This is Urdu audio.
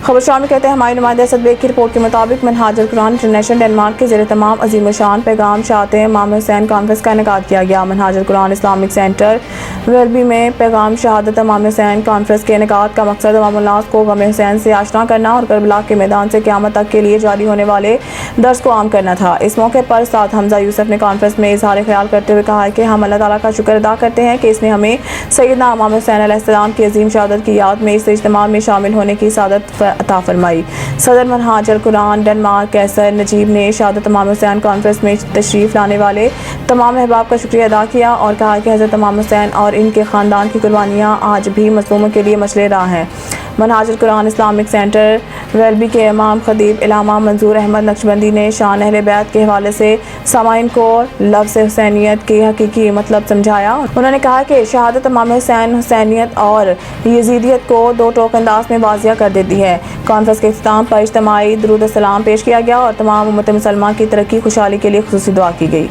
خبرشار میں کہتے ہیں ہماری نمائندہ اسد بیگ کی رپورٹ کے مطابق منہاج القرآن انٹرنیشنل ڈنمارک کے زیر تمام عظیم الشان پیغام شاعت امام حسین کانفرنس کا انعقاد کیا گیا۔ منہاج القرآن اسلامک سینٹر ویلبی میں پیغام شہادت امام حسین کانفرنس کے انعقاد کا مقصد عوام الناس کو غم حسین سے آشنا کرنا اور کربلا کے میدان سے قیامت تک کے لیے جاری ہونے والے درس کو عام کرنا تھا۔ اس موقع پر استاد حمزہ یوسف نے کانفرنس میں اظہار خیال کرتے ہوئے کہا کہ ہم اللہ تعالیٰ کا شکر ادا کرتے ہیں کہ اس نے ہمیں سیدنا امام حسین علیہ السلام کی عظیم شہادت کی یاد میں اس اجتماع میں شامل ہونے کی سعادت عطا فرمائی۔ صدر منہاج القرآن ڈنمارک کیسر نجیب نے شہادت امام حسین کانفرنس میں تشریف لانے والے تمام احباب کا شکریہ ادا کیا اور کہا کہ حضرت امام حسین اور ان کے خاندان کی قربانیاں آج بھی مظلوموں کے لیے مشعل راہ ہیں۔ منہاج القرآن اسلامک سینٹر ویلبی کے امام خطیب علامہ منظور احمد نقشبندی نے شان اہل بیت کے حوالے سے سامعین کو لفظ حسینیت کے حقیقی مطلب سمجھایا۔ انہوں نے کہا کہ شہادت امام حسین حسینیت اور یزیدیت کو دو ٹوک انداز میں واضح کر دیتی ہے۔ کانفرنس کے اختتام پر اجتماعی درود السلام پیش کیا گیا اور تمام امت مسلمہ کی ترقی خوشحالی کے لیے خصوصی دعا کی گئی۔